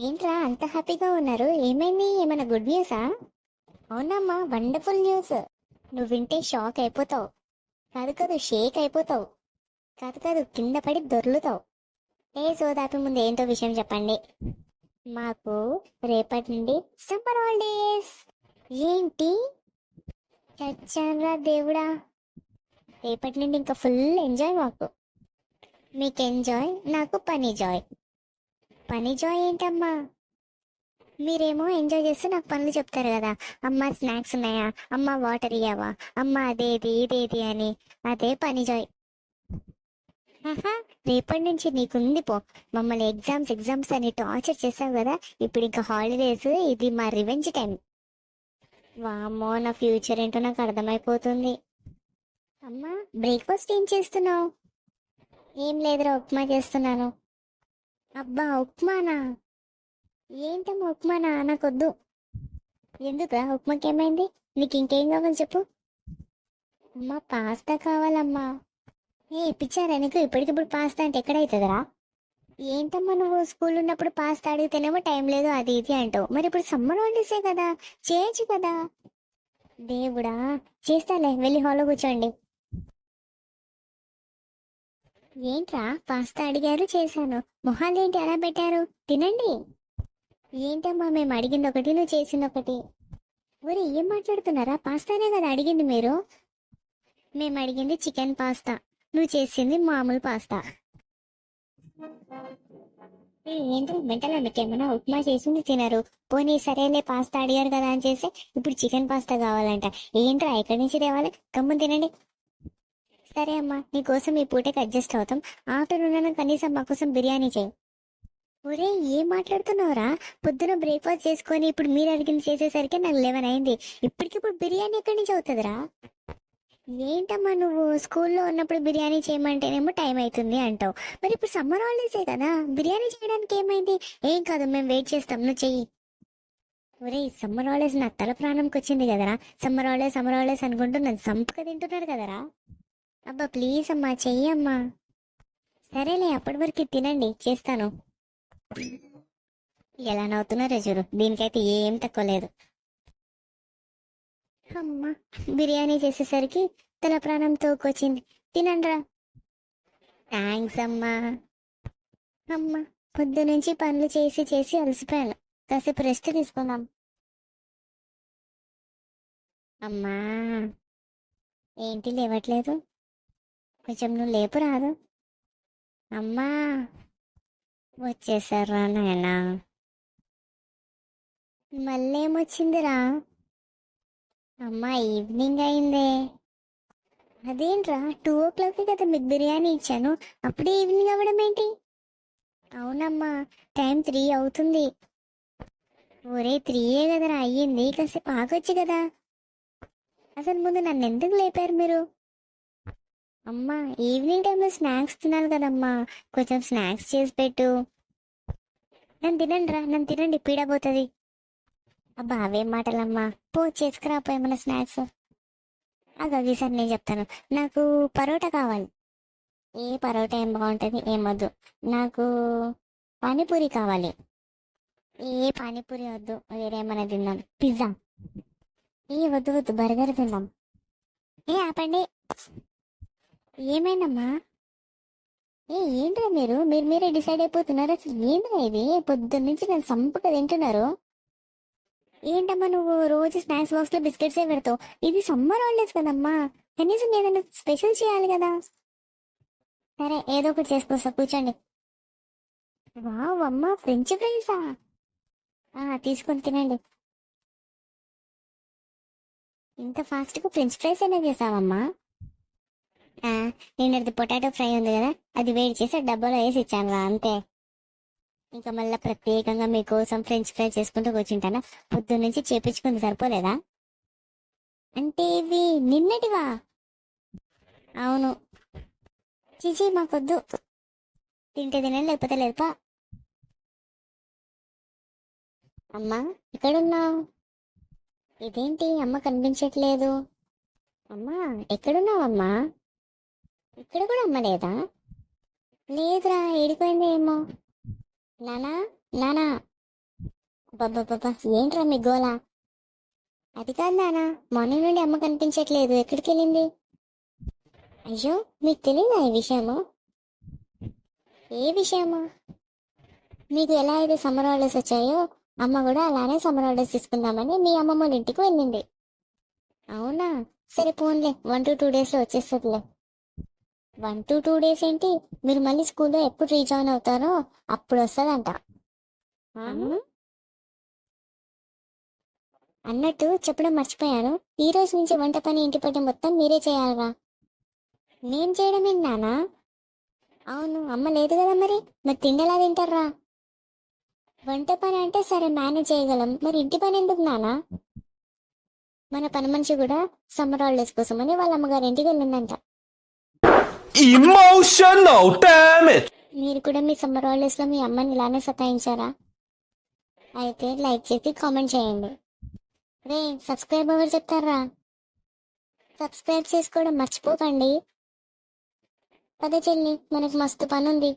ఏంట్రా అంత హ్యాపీగా ఉన్నారు? ఏమైంది? ఏమైనా గుడ్ న్యూసా? అవునమ్మా, వండర్ఫుల్ న్యూస్. నువ్వు వింటే షాక్ అయిపోతావు. కాదు కాదు, షేక్ అయిపోతావు. కాదు కాదు, కింద పడి దొర్లుతావు. సోదాపి ముందు ఏంటో విషయం చెప్పండి. మాకు రేపటి నుండి సమ్మర్ హాలిడేస్. ఏంటి? చచ్చాన్రా దేవుడా. రేపటి నుండి ఇంకా ఫుల్ ఎంజాయ్ మాకు. మీకు ఎంజాయ్, నాకు పని జాయ్. పని జాయ్ ఏంటమ్మా? మీరేమో ఎంజాయ్ చేస్తూ నాకు పనులు చెప్తారు కదా. అమ్మ స్నాక్స్ ఉన్నాయా, అమ్మ వాటర్ ఇయ్యావా, అమ్మ అదేది ఇదేది అని. అదే పని జాయ్. ఆహా, రేపటి నుంచి నీకుంది పో. మమ్మల్ని ఎగ్జామ్స్ ఎగ్జామ్స్ అని టార్చర్ చేసావు కదా. ఇప్పుడు ఇంకా హాలిడేస్, ఇది మా రివెంజ్ టైం. వామ్మో, నా ఫ్యూచర్ ఏంటో నాకు అర్థమైపోతుంది. అమ్మా, బ్రేక్ఫాస్ట్ ఏం చేస్తున్నావు? ఏం లేదురా, ఉప్మా చేస్తున్నాను. అబ్బా, ఉప్మానా? ఏంటమ్మా ఉప్మానా? నాకొద్దు. ఎందుకురా, ఉప్మాకి ఏమైంది? నీకు ఇంకేం కావాలి చెప్పు. అమ్మా, పాస్తా కావాలమ్మా. పిచ్చారా నీకు? ఇప్పటికిప్పుడు పాస్తా అంటే ఎక్కడైతుందిరా? ఏంటమ్మా నువ్వు స్కూల్ ఉన్నప్పుడు పాస్తా అడిగితేనేమో టైం లేదు అది ఇది అంటావు. మరి ఇప్పుడు సమ్మర్ హాలిడేసే కదా, చేయొచ్చు కదా. దేవుడా, చేస్తాలే, వెళ్ళి హాల్లో కూర్చోండి. ఏంట్రా, పాస్తా అడిగారు చేశాను, మొహాలు ఏంటి అలా పెట్టారు? తినండి. ఏంటమ్మా, మేము అడిగింది ఒకటి, నువ్వు చేసింది ఒకటి. ఊరి ఏం మాట్లాడుతున్నారా? పాస్తానే కదా అడిగింది మీరు. మేము అడిగింది చికెన్ పాస్తా, నువ్వు చేసింది మామూలు పాస్తా. ఏంటి మెంటలా మీకేమన్నా? ఉప్మా చేసింది తినరు, పోనీ సరేలే పాస్తా అడిగారు కదా అని చేసి ఇప్పుడు చికెన్ పాస్తా కావాలంట. ఏంట్రా, ఎక్కడి నుంచి తేవాలి? గమ్మున తినండి. సరే అమ్మా, నీకోసం ఈ పూటకి అడ్జస్ట్ అవుతాం. ఆఫ్టర్నూన్ కనీసం మా కోసం బిర్యానీ చేయి. ఒరే, ఏం మాట్లాడుతున్నావురా? పొద్దున బ్రేక్ఫాస్ట్ చేసుకొని ఇప్పుడు మీరు అడిగింది చేసేసరికి నాకు 11 అయింది. ఇప్పటికిప్పుడు బిర్యానీ ఎక్కడి నుంచి అవుతుందిరా? ఏంటమ్మా నువ్వు స్కూల్లో ఉన్నప్పుడు బిర్యానీ చేయమంటేనేమో టైం అవుతుంది అంటావు. మరి ఇప్పుడు సమ్మర్ హాలిడేసే కదా, బిర్యానీ చేయడానికి ఏమైంది? ఏం కాదు, మేము వెయిట్ చేస్తాం, నువ్వు చెయ్యి. ఒరే, సమ్మర్ హాలిడేస్ నా తల ప్రాణంకి వచ్చింది కదరా. సమ్మర్ హాలిడేస్ అనుకుంటూ నన్ను సంపక తింటున్నారు కదరా. అబ్బా ప్లీజ్ అమ్మా, చెయ్యమ్మా. సరేలే, అప్పటి వరకు తినండి, చేస్తాను. ఎలా నవ్వుతున్నారో చూడు, దీనికైతే ఏం తక్కువ లేదు. అమ్మా, బిర్యానీ చేసేసరికి తల ప్రాణం తోకొచ్చింది. తినండ్రా. థ్యాంక్స్ అమ్మా. అమ్మా, పొద్దు నుంచి పనులు చేసి చేసి అలసిపోయాను, కాసేపు రెస్ట్ తీసుకుందాం. అమ్మా, ఏంటి లేవట్లేదు? కొంచెం నువ్వు లేపు రాదు? అమ్మా, వచ్చేసారా నాయనా? మళ్ళేమొచ్చిందిరా? అమ్మా, ఈవినింగ్ అయిందే. అదేంట్రా, 2 o'clock కదా మీకు బిర్యానీ ఇచ్చాను, అప్పుడే ఈవినింగ్ అవ్వడం ఏంటి? అవునమ్మా, టైం 3 అవుతుంది. ఒరే, 3 కదరా అయ్యింది, కాసేపు ఆగొచ్చు కదా. అసలు ముందు నన్ను ఎందుకు లేపారు మీరు? అమ్మా, ఈవినింగ్ టైంలో స్నాక్స్ తినాలి కదమ్మా, కొంచెం స్నాక్స్ చేసి పెట్టు. నన్ను తినండి రా, నన్ను తినండి, పీడపోతుంది. అబ్బా అవేం మాటలమ్మా, పో చేసుకురాపో ఏమన్నా స్నాక్స్. అవి సార్ నేను చెప్తాను. నాకు పరోటా కావాలి. ఏ పరోటా ఏం బాగుంటుంది? ఏమొద్దు నాకు. పానీపూరి కావాలి. ఏ పానీపూరి వద్దు, వేరేమన్నా తిందాం. పిజ్జా. వద్దు వద్దు, బర్గర్ తిందాం. ఆపండి. ఏమైందమ్మా? ఏంట్రా మీరు మీరు మీరే డిసైడ్ అయిపోతున్నారు. అసలు ఏంద్రా ఇది? పొద్దున్న నుంచి నేను సంపుగా తింటున్నారు. ఏంటమ్మా నువ్వు రోజు స్నాక్స్ బాక్స్ లో బిస్కెట్సే పెడతావు. ఇది సమ్మర్ హాలిడేస్ కదమ్మా, కనీసం ఏదైనా స్పెషల్ చేయాలి కదా. సరే, ఏదో ఒకటి చేసుకొస్తా, కూర్చోండి. వావ్ అమ్మా, ఫ్రెంచ్ ఫ్రైసా? తీసుకొని తినండి. ఇంత ఫాస్ట్గా ఫ్రెంచ్ ఫ్రైస్ అయినా చేసావమ్మా? నేను పొటాటో ఫ్రై ఉంది కదా, అది వేడి చేసి డబ్బాలో వేసి ఇచ్చాను రా, అంతే. ఇంకా మళ్ళీ ప్రత్యేకంగా మీకోసం ఫ్రెంచ్ ఫ్రై చేసుకుంటూ కూర్చుంటానా? పొద్దున్న నుంచి చేపించుకుంది సరిపోలేదా? అంటే ఇవి నిన్నటివా? అవును. చీచీ, మాకొద్దు. తింటే తినండి, లేకపోతే లేదుపా. అమ్మా, ఎక్కడున్నావు? ఇదేంటి అమ్మ కనిపించట్లేదు? అమ్మా, ఎక్కడున్నావమ్మా? ఇక్కడ కూడా అమ్మ లేదా? లేదురా, ఏడిపోయింది ఏమో. నానా, నానా. బాబా ఏంట్రా మీ గోలా? అది కాదు నానా, మార్నింగ్ నుండి అమ్మ కనిపించట్లేదు, ఎక్కడికి వెళ్ళింది? అయ్యో, మీకు తెలియదా ఈ విషయము? ఏ విషయము? మీకు ఎలా అయితే సమ్మర్ హాలిడేస్ వచ్చాయో అమ్మ కూడా అలానే సమ్మర్ హాలిడేస్ తీసుకుందామని మీ అమ్మమ్మ వాళ్ళ ఇంటికి వెళ్ళింది. అవునా? సరే పోన్లే, 1 to 2 డేస్లో వచ్చేస్తుందిలే. 1 to 2 డేస్ ఏంటి? మీరు మళ్ళీ స్కూల్లో ఎప్పుడు రీజాయిన్ అవుతారో అప్పుడు వస్తుందంట. అన్నట్టు చెప్పడం మర్చిపోయాను, ఈ రోజు నుంచి వంట పని ఇంటి పని మొత్తం మీరే చేయాలరా. నేను చేయడం ఏంటి నానా? అవును, అమ్మ లేదు కదా, మరి తిండి ఎలా తింటారా? వంట పని అంటే సరే మేనేజ్ చేయగలం, మరి ఇంటి పని ఎందుకు నానా? మన పని మనిషి కూడా సమ్మర్ హాలిడేస్ కోసమని వాళ్ళ అమ్మగారి ఇంటికి వెళ్ళిందంట. Emotional damage. మీరు కూడా మీ సమ్మర్ హాలిడేస్ లో మీ అమ్మని ఇలానే సతాయించారా? అయితే లైక్ చేసి కామెంట్ చేయండి. రే, సబ్స్క్రైబ్ ఎవరు చెప్తారా? సబ్స్క్రైబ్ చేసుకోవడం మర్చిపోకండి. పద చెల్లి, మనకు మస్తు పని ఉంది.